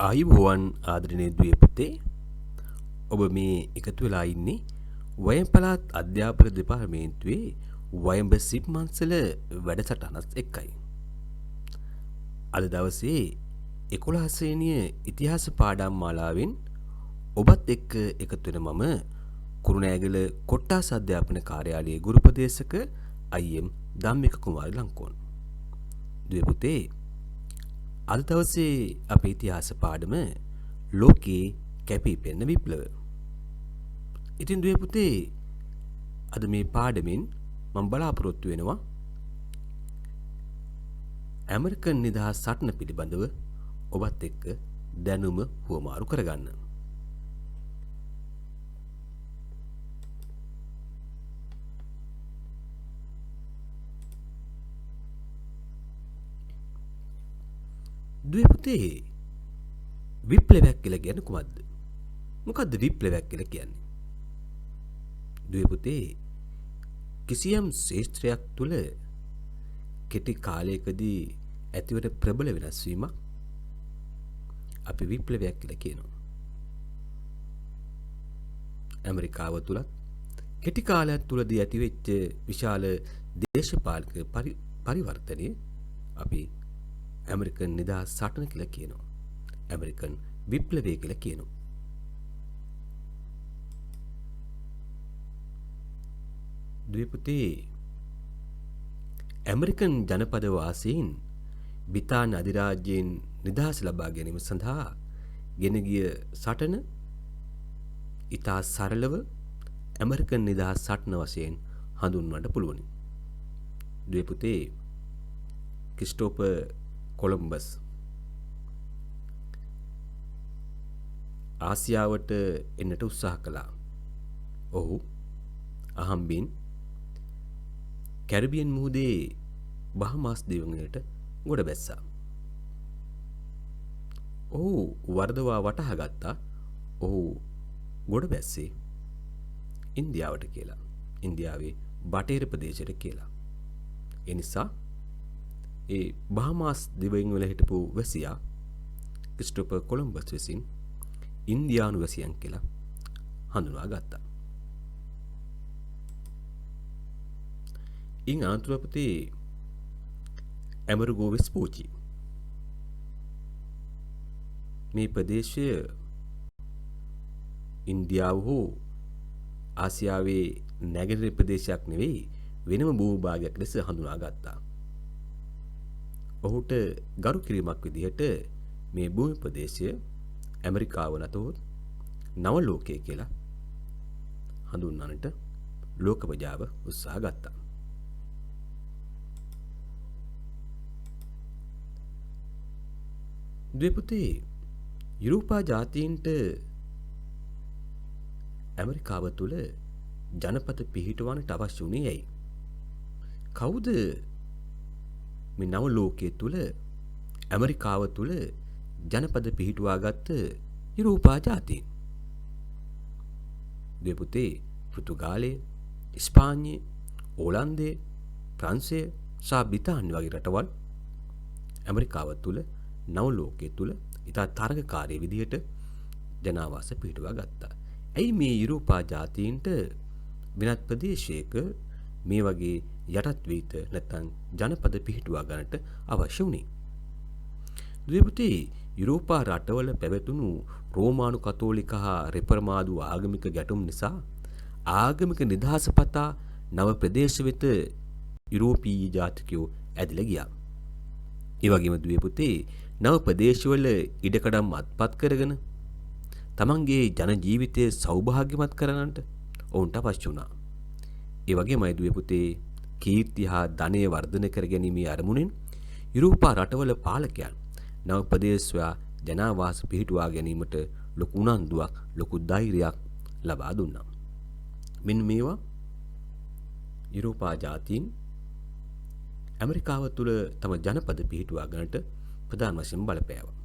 ආයුබෝවන් ආදරණීය දුවේ පුතේ ඔබ මේ එකතු වෙලා ඉන්නේ වයඹ පළාත් අධ්‍යාපන දෙපාර්තමේන්තුවේ වයඹ සිප් මංසල වැඩසටහනත් එක්කයි. අද දවසේ 11 ශ්‍රේණිය ඉතිහාස පාඩම් මාලාවෙන් ඔබත් එක්ක එකතු වෙන මම කුරුණෑගල කොට්ටාස අධ්‍යාපන කාර්යාලයේ ගුරුපදේශක අයිඑම් ධම්මික කුමාරි ලංකෝන්. දුවේ පුතේ අද දවසේ අපේ ඉතිහාස පාඩම ලෝකේ කැපී පෙනෙන විප්ලව. ඉතින් දුවේ පුතේ අද මේ පාඩමෙන් මම බලාපොරොත්තු වෙනවා ඇමරිකන් නිදහස් සටන පිළිබඳව ඔබත් එක්ක දැනුම හුවමාරු කරගන්න. දුවේ පුතේ විප්ලවයක් කියලා කියන්නේ කුමක්ද? මොකද්ද විප්ලවයක් කියලා කියන්නේ? දුවේ පුතේ කිසියම් ශාස්ත්‍රයක් තුල කෙටි කාලයකදී ඇතිවන ප්‍රබල වෙනස් වීමක් අපි විප්ලවයක් කියලා කියනවා. ඇමරිකාව තුලත් කෙටි කාලයක් තුලදී ඇතිවෙච්ච විශාල දේශපාලනික පරිවර්තනයේ අපි ඇමරිකන් නිදහස් සටන කියලා කියනවා. ඇමරිකන් විප්ලවය කියලා කියනවා. දුවේ පුතේ ඇමරිකන් ජනපද වාසීන් බ්‍රිතාන්‍ය අධිරාජ්‍යයෙන් නිදහස ලබා ගැනීම සඳහා ගෙන ගිය සටන ඉතා සරලව ඇමරිකන් නිදහස් සටන වශයෙන් හඳුන්වන්නට පුළුවන්. දුවේ පුතේ ක්‍රිස්ටෝෆර් කොලම්බස් ආසියාවට එන්නට උත්සාහ කළා. ඔහු අහම්බෙන් කැරිබියන් මුහුදේ බහමාස් දිවයිනට ගොඩ බැස්සා. ඔහු වරදවා වටහා ගත්තා. ඔහු ගොඩ බැස්සේ ඉන්දියාවට කියලා. ඉන්දියාවේ බටහිර ප්‍රදේශයට කියලා. ඒ නිසා ඒ බහමාස් දිවයින් වල හිටපු වැසියා ක්‍රිස්ටෝෆර් කොලම්බස් විසින් ඉන්දියානු වැසියන් කියලා හඳුනා ගත්තා. ඉන් අනතුරුපතේ ඇමරිගෝ වෙස්පූචි මේ ප්‍රදේශය ඉන්දියාව හෝ ආසියාවේ නැගෙනහිර ප්‍රදේශයක් නෙවෙයි වෙනම භූභාගයක් ලෙස හඳුනා ගත්තා. ඔහුට ගරු කිරීමක් විදිහට මේ භූමි ප්‍රදේශය ඇමරිකාව නැතහොත් නව ලෝකය කියලා හඳුන්වන්නට ලෝක ප්‍රජාව උත්සාහ ගත්තා. දුවේ පුතේ යුරෝපා ජාතීන්ට ඇමරිකාව තුළ ජනපද පිහිටවන්නට අවශ්‍ය වුණේ ඇයි? කවුද මේ නව ලෝකයේ තුල ඇමරිකාව තුල ජනපද පිහිටුවාගත්ත යුරෝපා ජාතීන්? දුවේ පුතේ පෘතුගාලය, ස්පාඤ්ඤය, ඕලන්දය, ප්‍රංශය සහ බ්‍රිතාන්‍ය වගේ රටවල් ඇමරිකාව තුල නව ලෝකයේ තුල ඉතා තරගකාරී විදිහට ජනාවාස පිහිටුවා ගත්තා. ඇයි මේ යුරෝපා ජාතීන්ට වෙනත් ප්‍රදේශයක මේ වගේ යටත් වීත නැත්නම් ජනපද පිහිටුවා ගන්නට අවශ්‍ය වුණේ? දුවේ පුතේ යුරෝපා රටවල පැවතුණු රෝමානු කතෝලික හා රෙපර්මාදු ආගමික ගැටුම් නිසා ආගමික නිදහස පතා නව ප්‍රදේශ වෙත යුරෝපීය ජාතිකයෝ ඇදලා ගියා. ඒ වගේම දුවේ පුතේ නව ප්‍රදේශවල ඉඩකඩම් අත්පත් කරගෙන තමන්ගේ ජන ජීවිතය සෞභාග්‍යමත් කරගන්නට ඔවුන්ට අවශ්‍ය වුණා. ඒ වගේමයි දුවේ පුතේ කීර්තිය හා ධනය වර්ධනය කර ගැනීමේ අරමුණෙන් යුරෝපා රටවල පාලකයන් නව ප්‍රදේශවා ජනාවාස පිහිටුවා ගැනීමට ලොකු උනන්දුවක්, ලොකු ධෛර්යයක් ලබා දුන්නා. මෙන්න මේවා යුරෝපා ජාතීන් ඇමරිකාව තුළ තම ජනපද පිහිටුවා ගන්නට ප්‍රධාන වශයෙන් බලපෑවා.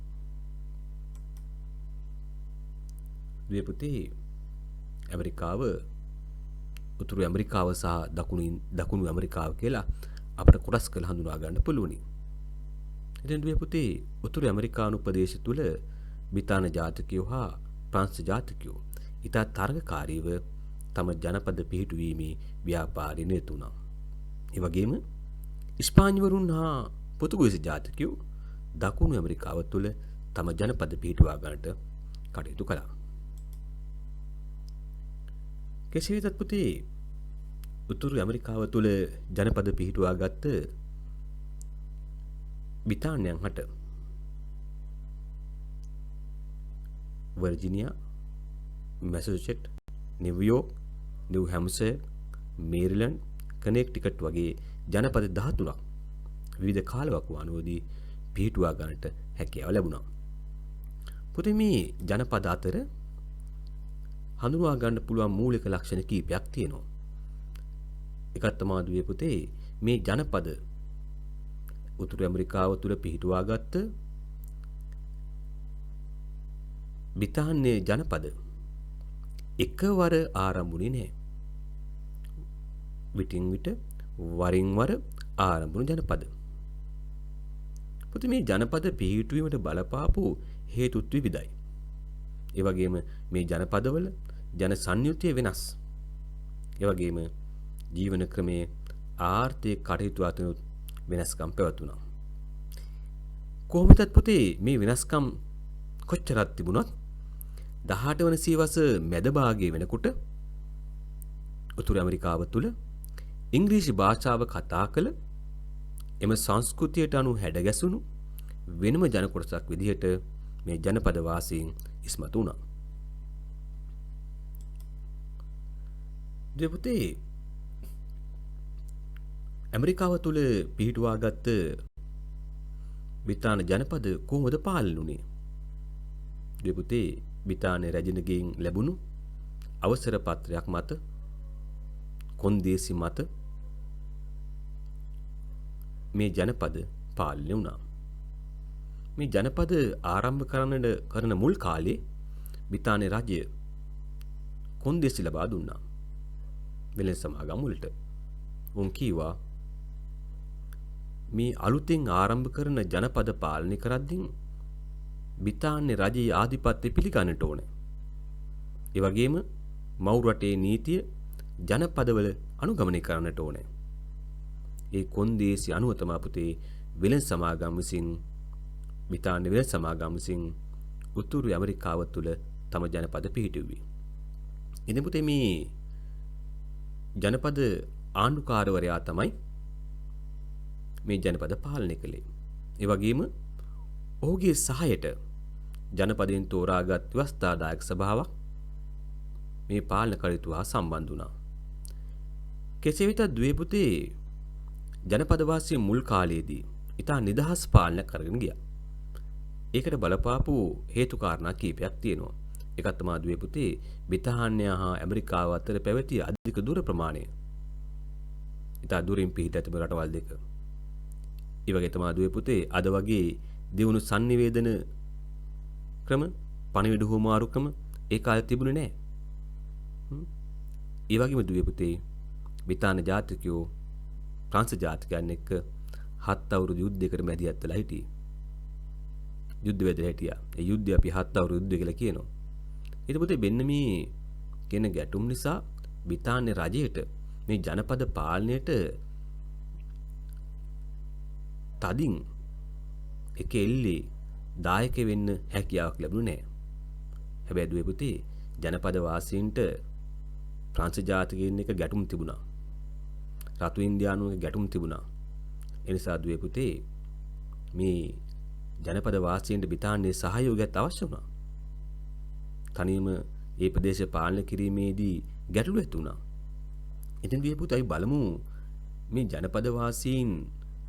දුවේ පුතේ ඇමරිකාව උතුරු ඇමරිකාව සහ දකුණු ඇමරිකාව කියලා අපිට කොටස් කරලා හඳුනා ගන්න පුළුවනි. ඉතින් දුවේ පුතේ උතුරු ඇමරිකානු ප්‍රදේශ තුල බ්‍රිතාන්‍ය ජාතිකයෝ හා ප්‍රංශ ජාතිකයෝ ඉතා තරගකාරීව තම ජනපද පිහිටුවීමේ ව්‍යාපාරයේ නිරත වුණා. ඒ වගේම ස්පාඤ්ඤවරුන් හා පෘතුගීසි ජාතිකයෝ දකුණු ඇමරිකාව තුළ තම ජනපද පිහිටුවා ගන්නට කටයුතු කළා. කෙසේ වෙතත් පුතේ උතුරු ඇමරිකාව තුළ ජනපද පිහිටුවා ගත්ත බ්‍රිතාන්‍යයන් හට වර්ජිනියා, මැසචුසෙට්ස්, නිව්යෝර්ක්, නිව් හැම්ෂයර්, මේරිලන්ඩ්, කනෙක්ටිකට් වගේ ජනපද 13ක් විවිධ කාලවකවානුවේදී පිහිටුවා ගන්නට හැකියාව ලැබුණා. පුතේ මේ ජනපද අතර හඳුනා ගන්න පුළුවන් මූලික ලක්ෂණ කීපයක් තියෙනවා. එකක් තමයි දුවේ පුතේ මේ ජනපද උතුරු ඇමරිකාව තුළ පිහිටුවා ගත්ත බ්‍රිතාන්‍ය ජනපද එකවර ආරම්භුනේ නැහැ. විටින් විට වරින් වර ආරම්භුණු ජනපද. පුතේ මේ ජනපද පිහිටුවීමට බලපාපු හේතුත් විවිධයි. ඒ වගේම මේ ජනපදවල ජන සංයුතිය වෙනස්. ඒ වගේම ජීවන ක්‍රමයේ ආර්ථික කටයුතු අතර වෙනස්කම් පැවතුණා. කොහොමදත් පුතේ මේ වෙනස්කම් කොච්චරක් තිබුණත් 18 වන සියවස මැද භාගයේ වෙනකොට උතුරු ඇමරිකාව තුළ ඉංග්‍රීසි භාෂාව කතා කළ එම සංස්කෘතියට අනුව හැඩගැසුණු වෙනම ජන කොටසක් විදිහට මේ ජනපද වාසීන් ඉස්මතු වුණා. දෙපුතේ ඇමරිකාව තුළ පිහිටුවාගත් බ්‍රිතාන්‍ය ජනපද කොහොමද පාලනය වුණේ? දෙපුතේ බ්‍රිතාන්‍ය රැජිනගෙන් ලැබුණු අවසර පත්‍රයක් මත කොන්දේසි මත මේ ජනපද පාලනය වුණා. මේ ජනපද ආරම්භ කරන මුල් කාලේ බ්‍රිතාන්‍ය රජය කොන්දේසි ලබා දුන්නා. වෙළෙඳ සමාගම් වලට. උන් කීවා මේ අලුතෙන් ආරම්භ කරන ජනපද පාලනය කරද්දී බ්‍රිතාන්‍ය රජයේ ආධිපත්‍ය පිළිගන්නට ඕනේ. ඒ වගේම මව් රටේ නීතිය ජනපදවල අනුගමනය කරන්නට ඕනේ. ඒ කොන්දේසි අනුව තමයි පුතේ වෙළෙඳ සමාගම් විසින් බ්‍රිතාන්‍ය වෙළෙඳ සමාගම් විසින් උතුරු ඇමරිකාව තුළ තම ජනපද පිහිටුවේ. ඉතින් පුතේ මේ ජනපද ආණ්ඩුකාරවරයා තමයි මේ ජනපද පාලනය කළේ. ඒ වගේම ඔහුගේ සහයට ජනපදයෙන් තෝරාගත් ව්‍යවස්ථාදායක සභාවක් මේ පාලන කටයුතු හා සම්බන්ධ වුණා. කෙසේ වෙතත් දුවේ පුතේ ජනපද වාසී මුල් කාලයේදී ඉතා නිදහස් පාලනය කරගෙන ගියා. ඒකට බලපාපු හේතු කාරණා කීපයක් තියෙනවා. එකක් තමයි දුවේ පුතේ බ්‍රිතාන්‍ය හා ඇමරිකාව අතර පැවති අධික දුර ප්‍රමාණය. ඉතා දුරින් පිහිට ඇති රටවල් දෙක. ඒ වගේ තමයි දුවේ පුතේ අද වගේ දියුණු sannivedana ක්‍රම, පණිවිඩ හුවමාරු ක්‍රම ඒ කාලේ තිබුණේ නැහැ. ඒ වගේම දුවේ පුතේ බ්‍රිතාන්‍ය ජාතිකයෝ ප්‍රංශ ජාතිකයන් එක්ක 7 අවුරුදු යුද්ධයකට මැදිහත් වෙලා හිටියේ. යුද්ධ වෙදලා හිටියා. ඒ යුද්ධය අපි 7 අවුරුදු යුද්ධය කියලා කියනවා. ඊට පස්සේ මෙන්න මේ කියන ගැටුම් නිසා බ්‍රිතාන්‍ය රජයට මේ ජනපද පාලනයට තදින් එක එල්ලේ දායක වෙන්න හැකියාවක් ලැබුණේ නැහැ. හැබැයි දුවේ පුතේ ජනපද වාසීන්ට ප්‍රංශ ජාතිකයින් එක ගැටුම් තිබුණා. රතු ඉන්දියානුවගේ ගැටුම් තිබුණා. ඒ නිසා දුවේ පුතේ මේ ජනපද වාසීන්ට බ්‍රිතාන්‍යයේ සහයෝගයත් අවශ්‍ය වුණා. තනියම ඒ ප්‍රදේශ පාලනය කිරීමේදී ගැටලු ඇති වුණා. ඉතින් දුවේ පුතේ අපි බලමු මේ ජනපද වාසීන්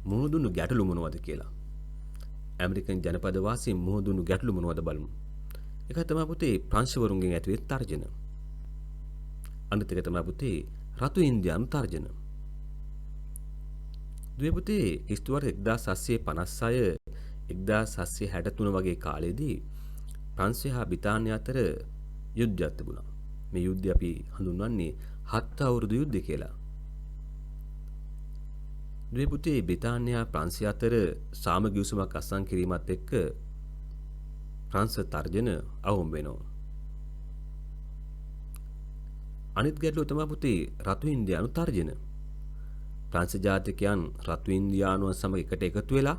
මුහුණ දුන්නු ගැටලු මොනවද කියලා. ඇමරිකන් ජනපද වාසීන් මුහුණ දුන්නු ගැටලු මොනවද බලමු. එක තමයි පුතේ ප්‍රංශවරුන්ගෙන් ඇතිවෙච්ච තර්ජන. අනිත් එක තමයි පුතේ රතු ඉන්දියානු තර්ජන. දුවේ පුතේ ඉස්තුවර 1756 1763 වගේ කාලෙදී ප්‍රංශය හා බ්‍රිතාන්‍ය අතර යුද්ධයක් තිබුණා. මේ යුද්ධය අපි හඳුන්වන්නේ 7 අවුරුදු යුද්ධය කියලා. දුවේ පුතේ බ්‍රිතාන්‍ය හා ප්‍රංශය අතර සාමගිවිසුමක් අත්සන් කිරීමත් එක්ක ප්‍රංශ තර්ජන අවුම් වෙනවා. අනිත් ගැටලුව තමයි පුතේ රතු ඉන්දියානු තර්ජන. ප්‍රංශ ජාතිකයන් රතු ඉන්දියානුවන් සමග එකට එකතු වෙලා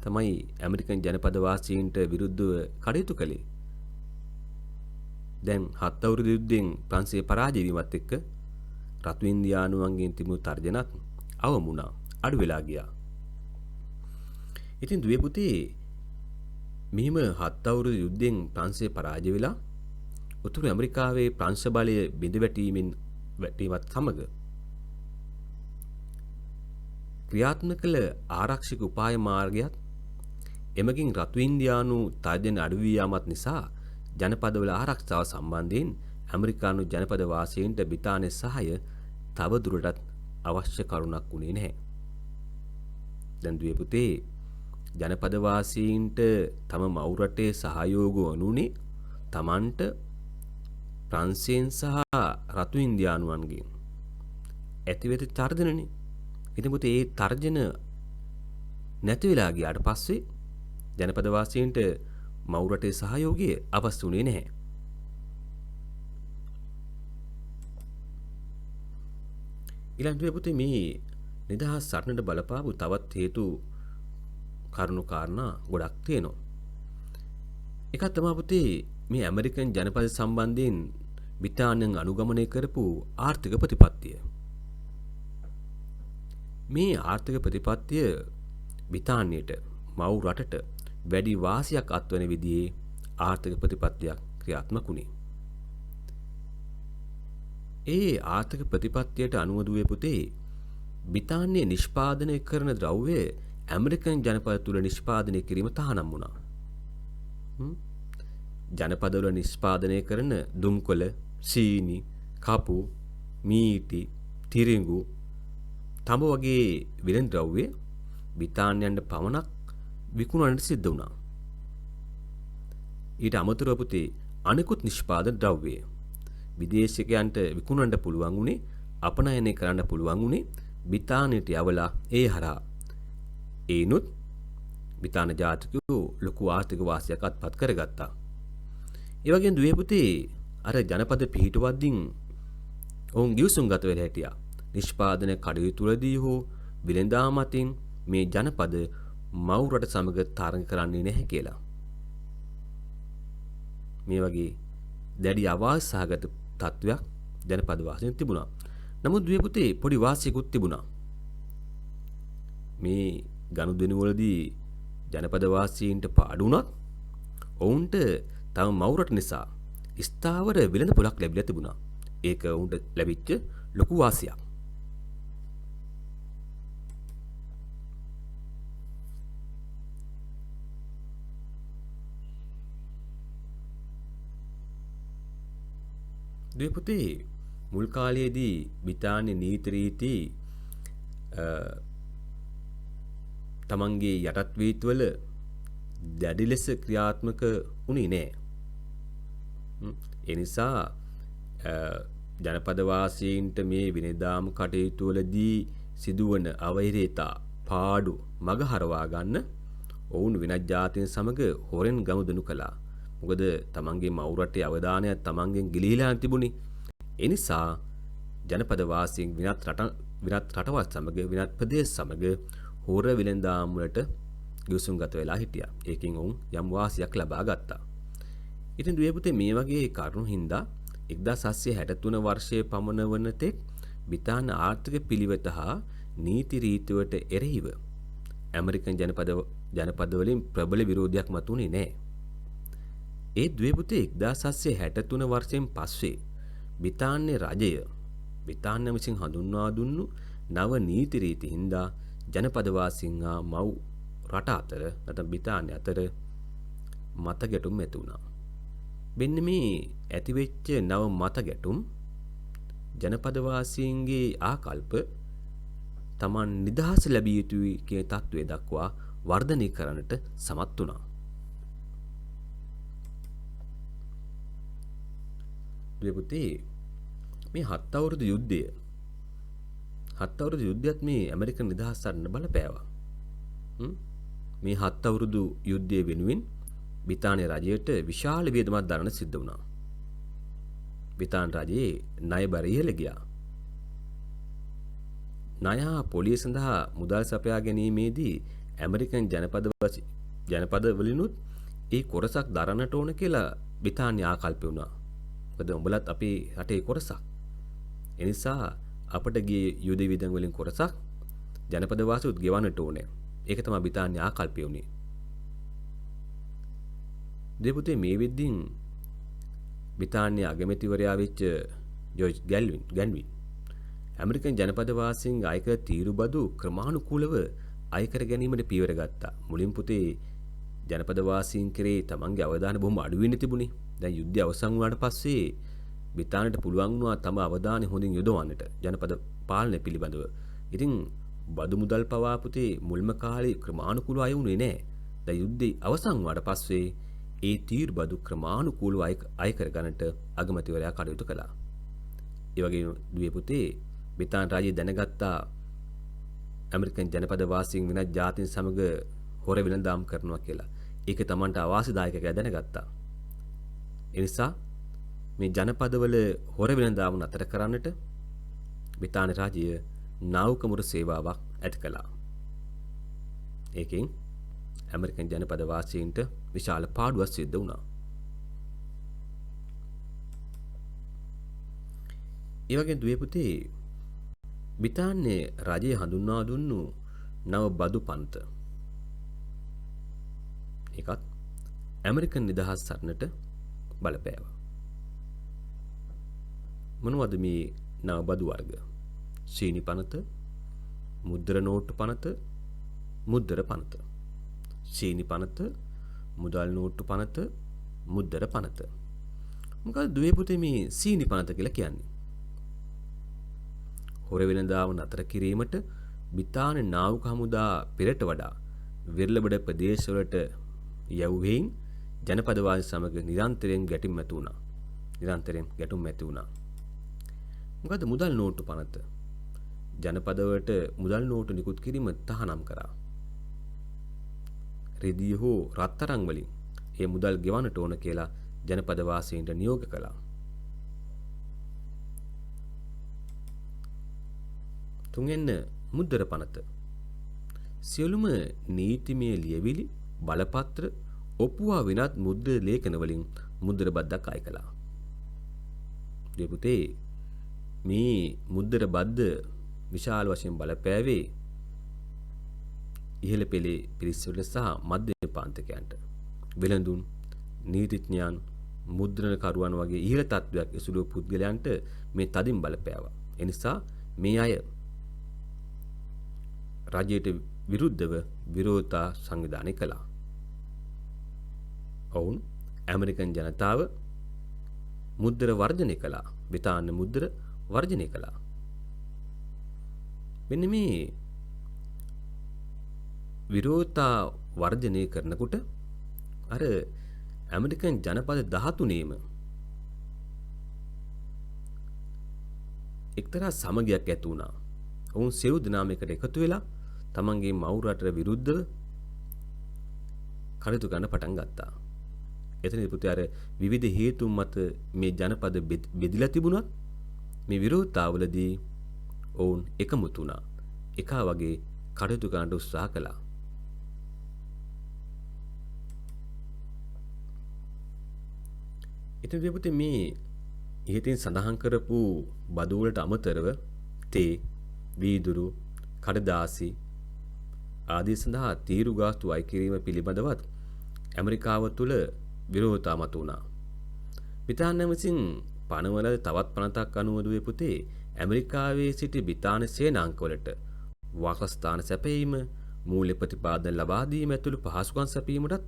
තමයි ඇමරිකන් ජනපද වාසීන්ට විරුද්ධව කටයුතු කළේ. දැන් 7 අවුරුදු යුද්ධයෙන් ප්‍රංශයේ පරාජය වීමත් එක්ක රතු ඉන්දියානුවන්ගෙන් තිබුණු තර්ජනත් අවම වුණා. අඩු වෙලා ගියා. ඉතින් දුවේ පුතේ මෙහිම 7 අවුරුදු යුද්ධයෙන් ප්‍රංශයේ පරාජය වෙලා උතුරු ඇමරිකාවේ ප්‍රංශ බලය බිඳ වැටීමත් සමග ක්‍රියාත්මක කළ ආරක්ෂක උපාය මාර්ගයත් එමගින් රතු ඉන්දියානු තර්ජන අඩු වී යාමත් නිසා ජනපදවල ආරක්ෂාව සම්බන්ධයෙන් ඇමරිකානු ජනපද වාසීන්ට බ්‍රිතාන්‍ය සහාය තව දුරටත් අවශ්‍ය කරුණක් වුණේ නැහැ. දැන් දුවේ පුතේ ජනපද වාසීන්ට තම මව් රටේ සහයෝග වනුනේ තමන්ට ප්‍රංශයෙන් සහ රතු ඉන්දියානුවන්ගෙන් ඇතිවෙච්ච තර්ජනනේ. ඉතින් පුතේ ඒ තර්ජන නැති වෙලා ගියාට පස්සේ ජනපද වාසීන්ට මව් රටේ සහයෝගය අවශ්‍ය වුණේ නැහැ. ඊළඟට පුතේ මේ නිදහස් සටනට බලපාපු තවත් හේතු කරුණු කාරණා ගොඩක් තියෙනවා. එකක් තමයි පුතේ මේ ඇමරිකන් ජනපද සම්බන්ධයෙන් බ්‍රිතාන්‍යයන් අනුගමනය කරපු ආර්ථික ප්‍රතිපත්තිය. මේ ආර්ථික ප්‍රතිපත්තිය බ්‍රිතාන්‍යයට මව් රටට වැඩි වාසියක් අත්වන විදිහේ ආර්ථික ප්‍රතිපත්තියක් ක්‍රියාත්මක වුණේ. ඒ ආර්ථික ප්‍රතිපත්තියට අනුව දුවේ පුතේ බ්‍රිතාන්‍ය නිෂ්පාදනය කරන ද්‍රව්‍ය ඇමරිකන් ජනපද තුල නිෂ්පාදනය කිරීම තහනම් වුණා. ජනපදවල නිෂ්පාදනය කරන දුම්කොළ, සීනි, කපු, මීටි, තිරිඟු, තඹ වගේ විලෙන් ද්‍රව්‍ය බ්‍රිතාන්‍යයන්ට පමණක් විකුණන්නට සිද්ධ වුණා. ඊට අමතරව පුතේ අනෙකුත් නිෂ්පාදන ද්‍රව්‍ය විදේශිකයන්ට විකුණන්න පුළුවන් වුණේ, අපනයනය කරන්න පුළුවන් වුණේ බ්‍රිතාන්‍යයට යවලා ඒ හරහා ඒනොත් බ්‍රිතාන්‍ය ජාතිකයෝ ලොකු ආර්ථික වාසියක් අත්පත් කරගත්තා. ඒ වගේම දුවේ පුතේ අර ජනපද පිහිටුවද්දින් ඔවුන් ගිවිසුම් ගත වෙලා හිටියා. නිෂ්පාදන කටයුතු වලදී හෝ විලඳාම අතින් මේ ජනපද මව් රට සමග තරඟ කරන්නේ නැහැ කියලා. මේ වගේ දැඩි අවාසහගත තත්වයක් ජනපද වාසීන් තිබුණා. නමුත් දුවේ පුතේ පොඩි වාසියකුත් තිබුණා. මේ ගනුදෙනු වලදී ජනපද වාසීන්ට පාඩු වුණත් ඔවුන්ට තම මව් රට නිසා ස්ථාවර විලඳ පොලක් ලැබිලා තිබුණා. ඒක ඔවුන්ට ලැබිච්ච ලොකු වාසියක්. දුවේ පුතේ මුල් කාලයේදී බ්‍රිතාන්‍ය නීති රීති තමන්ගේ යටත් වීතිවල දැඩි ලෙස ක්‍රියාත්මක වුණේ නැහැ. ඒ නිසා ජනපද වාසීන්ට මේ විනදාම් කටයුතු වලදී සිදුවන අවහිරේතා පාඩු මග හරවා ගන්න ඔවුන් වෙනත් ජාතීන් සමග හොරෙන් ගනුදෙනු කළා. මොකද තමන්ගේ මව් රටේ අවධානය තමන්ගෙන් ගිලිහිලා තිබුණේ. ඒ නිසා ජනපද වාසීන් විනත් රටවල් සමග විනත් ප්‍රදේශ සමග හොර විලඳාම් වලට ගිවිසුම් ගත වෙලා හිටියා. ඒකෙන් ඔවුන් යම් වාසියක් ලබා ගත්තා. ඉතින් දුවේ පුතේ මේ වගේ කරුණු හින්දා 1763 වර්ෂයේ පමණ වන තෙක් බ්‍රිතාන්‍ය ආර්ථික පිළිවෙත හා නීති රීතිවට එරෙහිව ඇමරිකන් ජනපද වලින් ප්‍රබල විරෝධයක් මතුනේ නැහැ. ඒ දුවේ පුතේ 1763 වර්ෂයෙන් පස්සේ බ්‍රිතාන්‍ය රජය බ්‍රිතාන්‍ය විසින් හඳුන්වා දුන්නු නව නීති රීති හින්දා ජනපද වාසීන් හා මව් රට අතර නැත්නම් බ්‍රිතාන්‍ය අතර මත ගැටුම් ඇති වුණා. මෙන්න මේ ඇතිවෙච්ච නව මත ගැටුම් ජනපද වාසීන්ගේ ආකල්ප තමන් නිදහස ලැබිය යුතුයි කියන තත්ත්වය දක්වා වර්ධනය කරන්නට සමත් වුණා. දුවේ පුතේ මේ 7 අවුරුදු යුද්ධයත් මේ ඇමරිකන් නිදහස් සටන බලපෑවා. මේ 7 අවුරුදු යුද්ධය වෙනුවෙන් බ්‍රිතාන්‍ය රජයට විශාල වියදමක් දරන්න සිද්ධ වුණා. බ්‍රිතාන්‍ය රජයේ ණය බර ඉහළ ගියා. ණය පොලිය සඳහා මුදල් සපයා ගැනීමේදී ඇමරිකන් ජනපදවලිනුත් ඒ කොරසක් දරන්නට ඕන කියලා බ්‍රිතාන්‍ය ආකල්ප වුණා. මොකද උඹලත් අපේ රටේ කොරසක්. ඒ නිසා අපට ගියේ යුද වියදම් වලින් කොරසක් ජනපද වාසීවුත් ගෙවන්නට ඕනේ. ඒක තමයි බ්‍රිතාන්‍ය ආකල්පය උනේ. දෙපුතේ මේ වෙද්දින් බ්‍රිතාන්‍ය අගමැතිවරයා වෙච්ච ජෝර්ජ් ගැන්වින් ඇමරිකන් ජනපද වාසීන් අයකර තීරු බදු ක්‍රමානුකූලව අයකර ගැනීමට පියවර ගත්තා. මුලින් පුතේ ජනපද වාසීන් කෙරේ තමන්ගේ අවධානය බොහොම අඩු වෙන්න තිබුණේ. දැන් යුද්ධය අවසන් වුණාට පස්සේ බ්‍රිතාන්‍යයට පුළුවන් වුණා තම අවධානය හොඳින් යොදවන්නට ජනපද පාලනය පිළිබඳව. ඉතින් බදු මුදල් පවා පුතේ මුල්ම කාලේ ක්‍රමානුකූලව අය වුණේ නැහැ. දැන් යුද්ධය අවසන් වුණාට පස්සේ ඒ තීරු බදු ක්‍රමානුකූලව අය කර ගන්නට අගමැතිවරයා කටයුතු කළා. ඒ වගේම දුවේ පුතේ බ්‍රිතාන්‍ය රාජ්‍යය දැනගත්තා ඇමරිකන් ජනපද වාසීන් වෙනත් ජාතීන් සමග හොර වෙළඳාම් කරනවා කියලා. ඒක Tamanට අවාසිදායක කියලා දැනගත්තා. ඒ නිසා මේ ජනපදවල හොර වෙළඳාම් නතර කරන්නට බ්‍රිතාන්‍ය රාජ්‍යය නාවික සේවාවක් ඇති කළා. ඒකෙන් ඇමරිකන් ජනපද වාසීන්ට විශාල පාඩුවක් සිද්ධ වුණා. ඒ වගේ දුවේ පුතේ බ්‍රිතාන්‍ය රජය හඳුන්වා දුන්නු නව බදු පන්ත. ඒකත් ඇමරිකන් නිදහස් සටනට බලපෑවා. මොනවද මේ නව බදු වර්ග? සීනි පනත, මුද්‍ර නෝට්ටු පනත, මුද්‍ර පනත. සීනි පනත, මුදල් නෝට්ටු පනත, මුද්‍ර පනත. මොකද දුවේ පුතේ මේ සීනි පනත කියලා කියන්නේ? හොර වෙළඳාම නතර කිරීමට බ්‍රිතාන්‍ය නාවික හමුදා පෙරට වඩා විරලබඩ ප්‍රදේශවලට යැවුවෙන් ජනපදවාසී සමග නිරන්තරයෙන් ගැටුම් ඇති වුණා. මොකද මුදල් නෝට්ටු පනත ජනපදවලට මුදල් නෝට්ටු නිකුත් කිරීම තහනම් කරා. රිදී හෝ රත්තරන් වලින් ඒ මුදල් ගෙවන්නට ඕන කියලා ජනපද වාසීන්ට නියෝග කළා. තුන්වෙන්න මුද්දර පනත. සියලුම නීතිමය ලියවිලි, බලපත්‍ර, ඔප්පුවා වෙනත් මුද්‍ර ලේඛන වලින් මුද්දර බද්දක් අය කළා. දෙපුතේ මේ මුද්දර බද්ද විශාල වශයෙන් බලපෑවේ ඉහළ පෙළේ පිරිස්වල සහ මධ්‍යම පාන්තිකයන්ට. වෙළඳුන්, නීතිඥයන්, මුද්‍රණකරුවන් වගේ ඉහළ තත්ත්වයක් ඇසුරු පුද්ගලයන්ට මේ තදින් බලපෑවා. ඒ නිසා මේ අය රජයට විරුද්ධව විරෝධතා සංවිධානය කළා. ඔවුන් ඇමරිකන් ජනතාව මුද්‍ර වර්ජනය කළා. බ්‍රිතාන්‍ය මුද්‍ර වර්ජනය කළා. මෙන්න මේ විරෝධතා වර්ජනය කරනකොට අර ඇමරිකන් ජනපද 13ේම එක්තරා සමගියක් ඇති වුණා. ඔවුන් සියලු දෙනාම එකට එකතු වෙලා තමන්ගේ මව් රටට විරුද්ධව කටයුතු කරන්න පටන් ගත්තා. එතනදී පුතේ අර විවිධ හේතුන් මත මේ ජනපද බෙදිලා තිබුණත් මේ විරෝධතාවලදී ඔවුන් එකමුතු වුණා. එකා වගේ කටයුතු කරන්න උත්සාහ කළා. ඉතින් පුතේ මේ ඉහතින් සඳහන් කරපු බදු වලට අමතරව තේ, වීදුරු, කඩදාසි ආදී සඳහා තීරු ගාස්තු අය කිරීම පිළිබඳවත් ඇමරිකාව තුළ විරෝධතා මතු වුණා. බ්‍රිතාන්‍ය විසින් පනවල තවත් පනතක් අනුව දුවේ පුතේ ඇමරිකාවේ සිටි බ්‍රිතාන්‍ය සේනාංකවලට වාසස්ථාන සැපයීම, මූල්‍ය ප්‍රතිපාදන ලබා දීම ඇතුළු පහසුකම් සැපීමටත්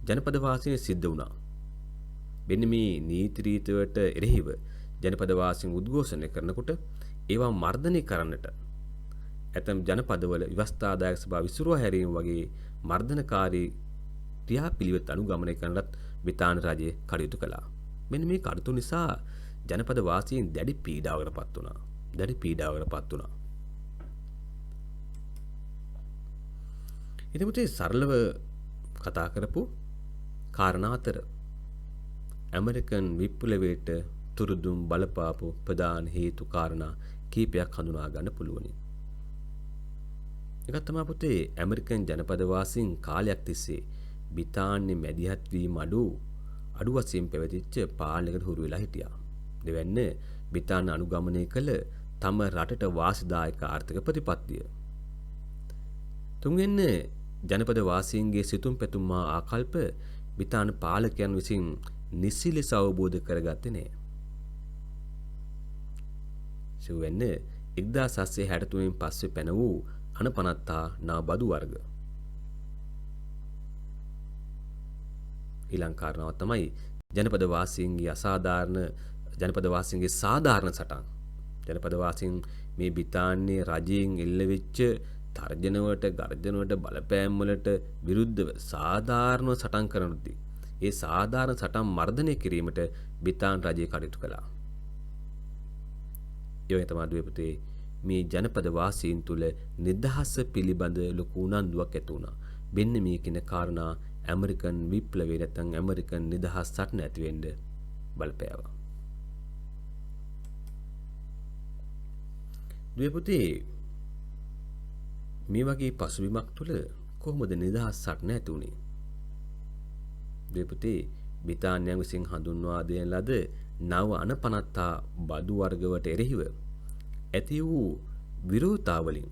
ජනපද වාසීන් සිද්ධ වුණා. මෙන්න මේ නීති රීතිවලට එරෙහිව ජනපද වාසීන් උද්ඝෝෂණය කරනකොට ඒවා මර්ධනය කරන්නට ඇතම් ජනපදවල ව්‍යවස්ථාදායක සභාව විසිරුවා හැරීම වගේ මර්ධනකාරී ක්‍රියාපිළිවෙත් අනුගමනය කරන්නත් බ්‍රිතාන්‍ය රජය කටයුතු කළා. මෙන්න මේ කටයුතු නිසා ජනපද වාසීන් දැඩි පීඩාවකටපත් වුණා. ඉතින් පුතේ සරලව කතා කරපු කාරණා අතර ඇමරිකන් විප්ලවයට තුරුදුම් බලපාපු ප්‍රධාන හේතු කාරණා කීපයක් හඳුනා ගන්න පුළුවනි. එකක් තමයි පුතේ ඇමරිකන් ජනපදවාසීන් කාලයක් තිස්සේ බ්‍රිතාන්‍ය මැදිහත් වීම අඩු වශයෙන් පැවතිච්ච පාලනයකට හුරු වෙලා හිටියා. දෙවැන්න බ්‍රිතාන්‍ය අනුගමනය කළ තම රටට වාසිදායක ආර්ථික ප්‍රතිපත්තිය. තුන්වෙන්න ජනපද වාසීන්ගේ සිතුම් පැතුම් ආකල්ප බ්‍රිතාන්‍ය පාලකයන් විසින් නිසි ලෙස අවබෝධ කරගත්තේ නැහැ. සිව්වෙන්න 1763 පස්සේ පැන වූ අනපනත්තා නා බදු වර්ග. ඊළඟ කාරණාව තමයි ජනපද වාසීන්ගේ සාධාරණ සටන්. ජනපද වාසීන් මේ බ්‍රිතාන්‍ය රජයෙන් එල්ලවෙච්ච තර්ජනවලට ගර්ජනවලට බලපෑම් වලට විරුද්ධව සාධාරණ සටන් කරනදී ඒ සාධාරණ සටන් මර්ධනය කිරීමට බ්‍රිතාන්‍ය රජය කටයුතු කළා. ඒ වගේ තමයි දුවේ මේ ජනපද වාසීන් තුල නිදහස පිළිබඳ ලොකු උනන්දුවක් ඇති වුණා. මෙන්න මේ කියන කාරණා ඇමරිකන් විප්ලවය නැත්නම් ඇමරිකන් නිදහස් සටන ඇති වෙන්න බලපෑවා. දුවේ මේ වගේ පසුබිමක් තුල කොහොමද නිදහස් සටන ඇති වුනේ? දුවේ බ්‍රිතාන්‍යයන් විසින් හඳුන්වා දෙන ලද නව අනපනත්තා බදු වර්ගවට එරෙහිව ඇති වූ විරෝධතාවලින්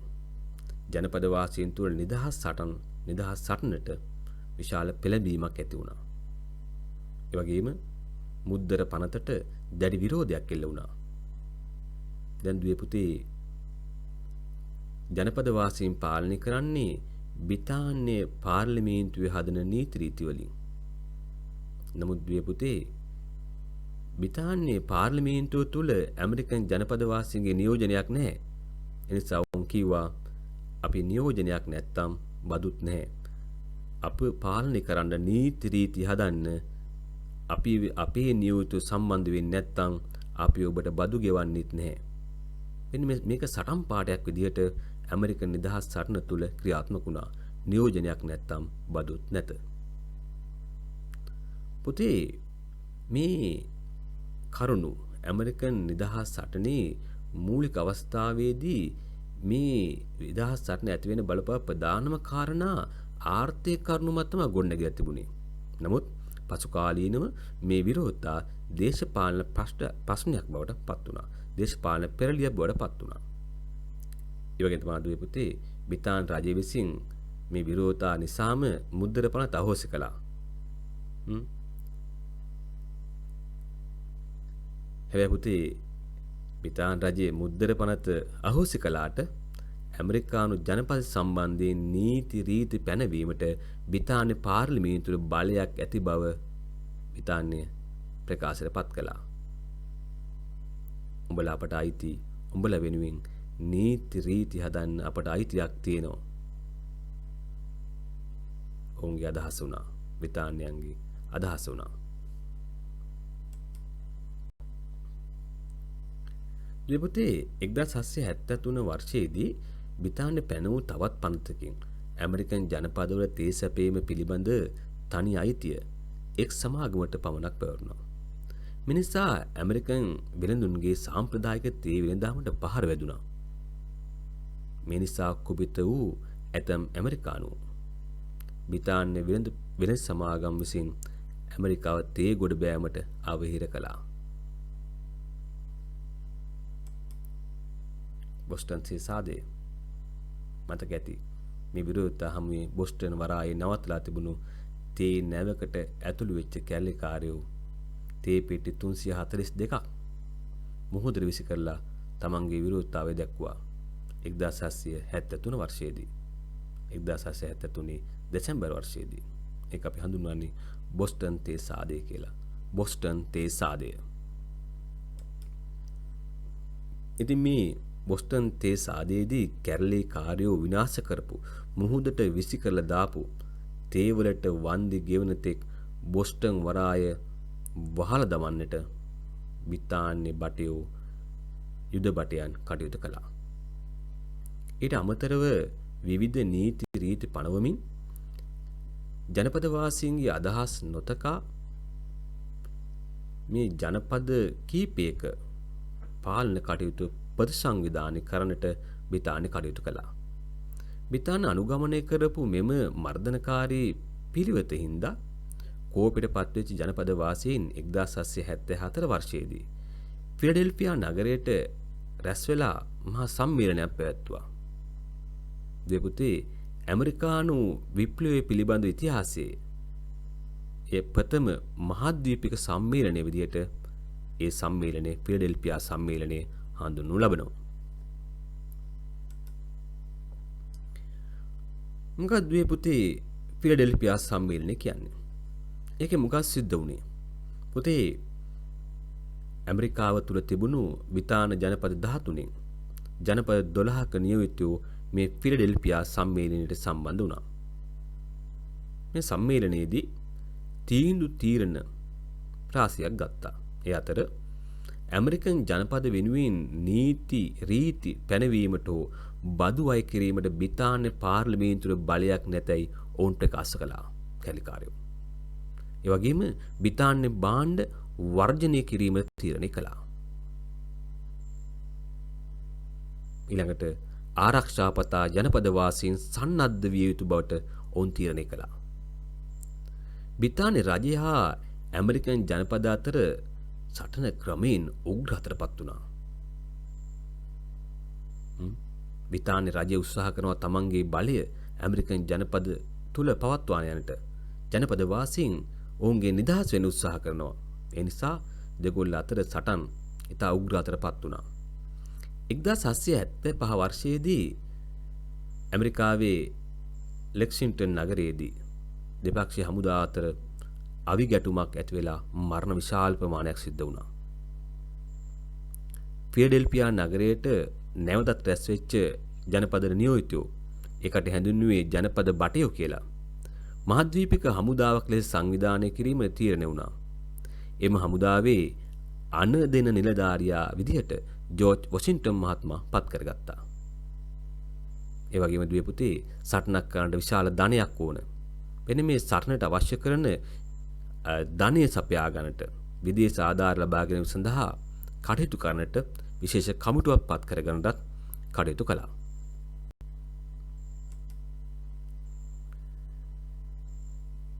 ජනපද වාසීන් තුළ නිදහස් සටනට විශාල පෙළඹීමක් ඇති වුණා. ඒ වගේම මුද්දර පනතට දැඩි විරෝධයක් එල්ල වුණා. දැන් දුවේ ජනපද වාසීන් පාලනය කරන්නේ බ්‍රිතාන්‍ය පාර්ලිමේන්තුවේ හදන නීති රීති වලින්. නමුත් දුවේ බ්‍රිතාන්‍ය පාර්ලිමේන්තුව තුළ ඇමරිකන් ජනපද වාසීන්ගේ නියෝජනයක් නැහැ. එනිසා වුන් කිව්වා අපි නියෝජනයක් නැත්තම් බදුත් නැහැ. අප පාලනය කරන්න නීති රීති හදන්න අපි අපේ නියෝජිත සම්බන්ධ වෙන්නේ නැත්තම් අපි ඔබට බදු ගෙවන්නෙත් නැහැ. මෙන්න මේක සටන් පාඩයක් විදිහට ඇමරිකන් නිදහස් සටන තුළ ක්‍රියාත්මක වුණා. නියෝජනයක් නැත්තම් බදුත් නැත. පුතේ මේ කරුණු ඇමරිකන් නිදහස් සටනේ මූලික අවස්ථාවේදී මේ නිදහස් සටන ඇති වෙන බලපෑ ප්‍රධානම කාරණා ආර්ථික කරුණු මත තමයි ගොඩනැගලා තිබුණේ. නමුත් පසු කාලීනව මේ විරෝධතා දේශපාලන ප්‍රශ්නයක් බවට පත් වුණා. දේශපාලන පෙරළියක් බවට පත් වුණා. ඒ වගේම තමයි දුවේ පුතේ බ්‍රිතාන්‍ය රජය විසින් මේ විරෝධතා නිසාම මුද්දර පනත අහෝසි කළා. හැබැයි පුතේ බ්‍රිතාන්‍ය රජයේ මුද්දර පනත අහෝසි කළාට ඇමරිකානු ජනපද සම්බන්ධයෙන් නීති රීති පැනවීමට බ්‍රිතාන්‍ය පාර්ලිමේන්තුවේ බලයක් ඇති බව බ්‍රිතාන්‍ය ප්‍රකාශයට පත් කළා. උඹලා අපට අයිති, උඹලා වෙනුවෙන් නීති රීති හදන්න අපට අයිතියක් තියෙනවා. ඔවුන්ගේ අදහස වුණා. බ්‍රිතාන්‍යයන්ගේ අදහස වුණා. දෙපොතේ 1773 වර්ෂයේදී බ්‍රිතාන්‍ය පැන වූ තවත් පනතකින් ඇමරිකන් ජනපදවල තේ සැපීම පිළිබඳ තනි අයිතිය එක් සමාගමකට පමණක් පැවරුණා. මිනිසා ඇමරිකන් වෙළඳුන්ගේ සාම්ප්‍රදායික තේ වෙළඳාමට පහර වැදුණා. මේ නිසා කුපිත වූ ඇතම් ඇමරිකානුවෝ බ්‍රිතාන්‍ය වෙළඳ සමාගම් විසින් ඇමරිකාව තේ ගොඩ බෑමට අවහිර කළා. බොස්ටන් සාදේ මතක ඇති මේ විරෝධතා හමුවේ බොස්ටන් වරායේ නවත්ලා තිබුණු තේ නැවකට ඇතුළු වෙච්ච කැලේකාරයෝ තේ පෙට්ටි 342ක් මුහුදට විසි කරලා තමන්ගේ විරෝධතාවය දැක්වුවා 1773 වර්ෂයේදී 1773 දෙසැම්බර් වර්ෂයේදී. ඒක අපි හඳුන්වන්නේ බොස්ටන් තේ සාදය කියලා. බොස්ටන් තේ සාදය. ඉතින් මේ බොස්ටන් තේ සාදයේදී කැරලි කාර්යෝ විනාශ කරපු මුහුදට විසි කරලා දාපු තේ වලට වන්දි ගෙවන තෙක් බොස්ටන් වරාය වහලා දමන්නට බ්‍රිතාන්‍ය බටයෝ යුද බටයන් කටයුතු කළා. ඊට අමතරව විවිධ නීති රීති පනවමින් ජනපද වාසීන්ගේ අදහස් නොතකා මේ ජනපද කීපයක පාලන කටයුතු ප්‍රතිසංවිධානය කරන්නට බ්‍රිතාන්‍ය කටයුතු කළා. බ්‍රිතාන්‍ය අනුගමනය කරපු මෙම මර්ධනකාරී පිළිවෙත හින්දා කෝපයට පත්වෙච්ච ජනපද වාසීන් 1774 වර්ෂයේදී ෆිලඩෙල්ෆියා නගරයට රැස් වෙලා මහා සම්මේලනයක් පැවැත්තුවා. දෙපුතේ ඇමරිකානු විප්ලවය පිළිබඳ ඉතිහාසයේ ඒ ප්‍රථම මහද්වීපික සම්මේලනය විදිහට ඒ සම්මේලනය ෆිලඩෙල්ෆියා සම්මේලනය හඳුන්වනු ලබනවා. මොකක්ද මේ පුතේ ෆිලඩෙල්ෆියා සම්මේලනය කියන්නේ? ඒකේ මොකක්ද සිද්ධ වුණේ? පුතේ ඇමරිකාව තුල තිබුණු බ්‍රිතාන්‍ය ජනපද 13න් ජනපද 12ක නියමිතයෝ මේ ෆිලඩෙල්ෆියා සම්මේලනයට සම්බන්ධ වුණා. මේ සම්මේලනයේදී තීරණ රාශියක් ගත්තා. ඒ අතර ඇමරිකන් ජනපද වෙනුවෙන් නීති රීති පැනවීමට හෝ බදු අය කිරීමට බ්‍රිතාන්‍ය පාර්ලිමේන්තුවේ බලයක් නැතයි ඔවුන් ප්‍රකාශ කළා කැලිකාරයෝ. ඒ වගේම බ්‍රිතාන්‍ය භාණ්ඩ වර්ජනය කිරීම තීරණය කළා. ඊළඟට ආරක්ෂාපතා ජනපද වාසීන් සන්නද්ධ විය යුතු බවට ඔවුන් තීරණය කළා. බ්‍රිතාන්‍ය රජය හා ඇමරිකන් ජනපද අතර සටන ක්‍රමයෙන් උග්‍රතරපත් වුණා. බ්‍රිතාන්‍ය රජය උත්සාහ කරනවා තමන්ගේ බලය ඇමරිකන් ජනපද තුල පවත්වාගෙන යන්නට. ජනපද වාසීන් ඔවුන්ගේ නිදහස් වෙන්න උත්සාහ කරනවා. ඒ නිසා දෙගොල්ල අතර සටන් ඉතා උග්‍රතරපත් වුණා. 1775 වර්ෂයේදී ඇමරිකාවේ ලෙක්සින්ටන් නගරයේදී දෙපක්ෂීය හමුදා අතර අවිගැටුමක් ඇති වෙලා මරණ විශාල ප්‍රමාණයක් සිද්ධ වුණා. ෆිලඩෙල්ෆියා නගරයට නැවතත් රැස් වෙච්ච ජනපද නියෝජිතයෝ ඒකට හැඳින්වුවේ ජනපද බටයෝ කියලා. මහද්වීපික හමුදාවක් ලෙස සංවිධානය කිරීම තීරණය වුණා. එම හමුදාවේ අණ දෙන නිලධාරියා විදිහට ජෝර්ජ් වොෂින්ටන් මහත්මයා පත් කරගත්තා. ඒ වගේම දුවේ පුතේ සටනක් කරන්න විශාල ධනයක් ඕන. මෙන්න මේ සටනට අවශ්‍ය කරන ධනය සපයා ගන්නට විදේශ ආධාර ලබා ගැනීම සඳහා කටයුතු කරන්නට විශේෂ කමිටුවක් පත් කරගන්නත් කටයුතු කළා.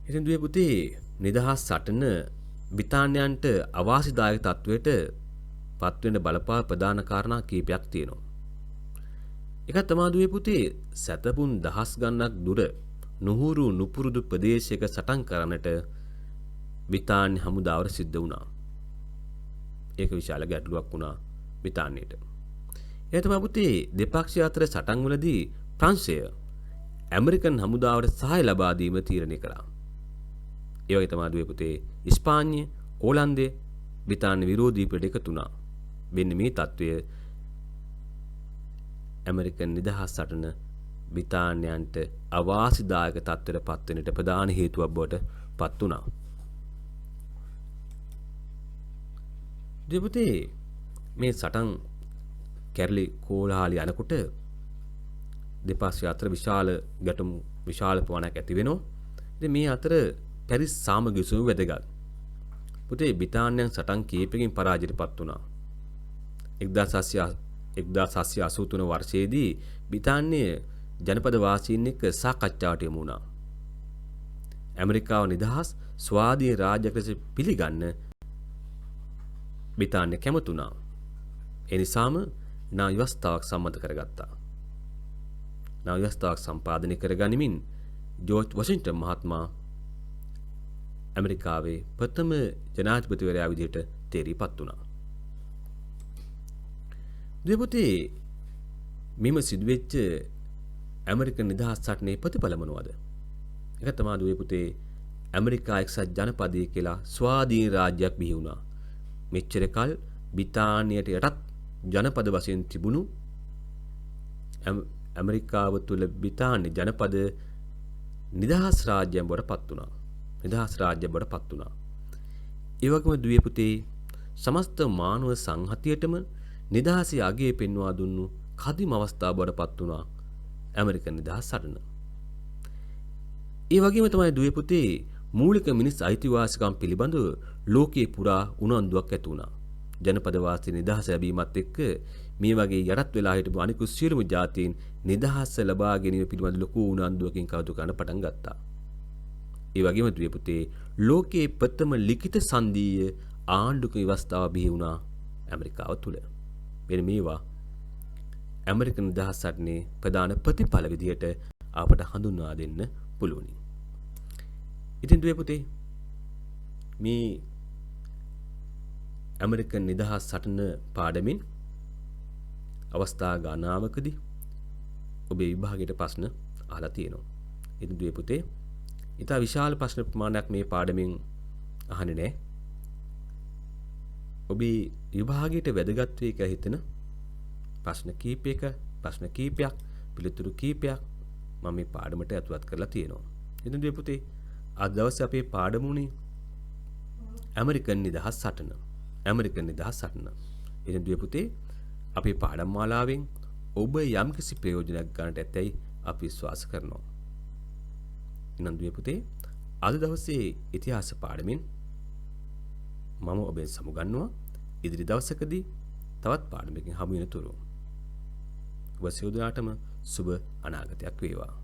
ඉතින් දුවේ පුතේ නිදහස් සටන බ්‍රිතාන්‍යයන්ට අවාසිදායක තත්වයට පත් වෙන්න බලපා ප්‍රධාන කාරණා කීපයක් තියෙනවා. එකක් තමයි දුවේ පුතේ සතපුන් දහස් ගණනක් දුර නුහුරු නුපුරුදු ප්‍රදේශයක සටන් කරන්නට බ්‍රිතාන්‍ය හමුදාවට සිද්ධ වුණා. ඒක විශාල ගැටලුවක් වුණා බ්‍රිතාන්‍යයට. ඒ තමයි පුතේ දෙපක්ෂ අතර සටන් වලදී ප්‍රංශය ඇමරිකන් හමුදාවට සහාය ලබා දීම තීරණය කළා. ඒ වගේ තමයි දුවේ පුතේ ඉස්පාඤ්ඤය, ඕලන්දය බ්‍රිතාන්‍ය විරෝධී පිට එකතු වුණා. මෙන්න මේ තත්වය ඇමරිකන් නිදහස් සටන බ්‍රිතාන්‍යයන්ට අවාසිදායක තත්ත්වයට පත් වෙන්නට ප්‍රධාන හේතුවක් බවට පත් වුණා. දෙපුතේ මේ සටන් කැරලි කෝලහලි යනකොට දෙපක්ෂ අතර විශාල ගැටුම් විශාල ප්‍රමාණයක් ඇති වෙනවා. ඉතින් මේ අතර පැරිස් සාමගිය සුවය වැදගත්. පුතේ බ්‍රිතාන්‍යයන් සටන් කීපකින් පරාජයටපත් වුණා. 1783 වර්ෂයේදී බ්‍රිතාන්‍ය ජනපද වාසීන් එක්ක සාකච්ඡාවට යමු වුණා. ඇමරිකාව නිදහස් ස්වාධීන රාජ්‍යයක් ලෙස පිළිගන්න බ්‍රිතාන්‍ය කැමති වුණා. ඒ නිසාම නා ව්‍යවස්ථාවක් සම්මත කරගත්තා. නා ව්‍යවස්ථාවක් සම්පාදනය කරගනිමින් ජෝර්ජ් වොෂින්ටන් මහත්මයා ඇමරිකාවේ ප්‍රථම ජනාධිපතිවරයා විදිහට තේරීපත් වුණා. දෙපොතේ මෙම සිදුවෙච්ච ඇමරිකන් නිදහස් සටනේ ප්‍රතිඵල මොනවද? ඒක තමයි දුවේ පුතේ ඇමරිකා එක්සත් ජනපදයේ කියලා ස්වාධීන රාජ්‍යයක් බිහි වුණා. මෙච්චර කල් බ්‍රිතාන්‍යයට යටත් ජනපද වශයෙන් තිබුණු ඇමරිකාව තුළ බ්‍රිතාන්‍ය ජනපද නිදහස් රාජ්‍යයක් බවට පත් වුණා. නිදහස් රාජ්‍යයක් බවට පත් වුණා. ඒ වගේම දුවේ පුතේ සමස්ත මානව සංහතියටම නිදහසේ අගය පෙන්වා දුන්නු කදිම අවස්ථාව බවට පත් වුණා ඇමරිකන් නිදහස් සටන. ඒ වගේම තමයි දුවේ පුතේ මූලික මිනිස් අයිතිවාසිකම් පිළිබඳව ලෝකයේ පුරා උනන්දුවක් ඇති වුණා. ජනපද වාසී නිදහස ලැබීමත් එක්ක මේ වගේ යටත් වෙලා හිටපු අනිකුත් සියලුම ජාතීන් නිදහස ලබා ගැනීම පිළිබඳ ලොකු උනන්දුවකින් කටයුතු කරන්න පටන් ගත්තා. ඒ වගේම දුවේ පුතේ ලෝකයේ ප්‍රථම ලිඛිත සංධීය ආණ්ඩුක ව්‍යවස්ථාව බිහි වුණා ඇමරිකාව තුළ. මෙන්න මේවා ඇමරිකන් නිදහස් සටනේ ප්‍රධාන ප්‍රතිඵල විදියට අපට හඳුන්වා දෙන්න පුළුවනි. ඉතින් දුවේ පුතේ මේ ඇමරිකන් නිදහස් සටන පාඩමින් අවස්ථා ගණනාවකදී ඔබේ විභාගයට ප්‍රශ්න අහලා තියෙනවා. ඉතින් දුවේ පුතේ ඉතා විශාල ප්‍රශ්න ප්‍රමාණයක් මේ පාඩමින් අහන්නේ නැහැ. ඔබේ විභාගයට වැදගත් වේ කියලා හිතන ප්‍රශ්න කීපයක් පිළිතුරු කීපයක් මම මේ පාඩමට ඇතුළත් කරලා තියෙනවා. ඉතින් දුවේ පුතේ අද දවසේ අපේ පාඩමුනේ ඇමරිකන් නිදහස් සටන. ඉතින් දුවේ පුතේ අපේ පාඩම් මාලාවෙන් ඔබ යම්කිසි ප්‍රයෝජනයක් ගන්නට ඇතැයි අපි විශ්වාස කරනවා. එහෙනම් දුවේ පුතේ අද දවසේ ඉතිහාස පාඩමින් මම ඔබෙන් සමුගන්නවා. ඉදිරි දවසකදී තවත් පාඩමකින් හමු වෙනතුරු ඔබ සියලු දෙනාටම සුබ අනාගතයක් වේවා.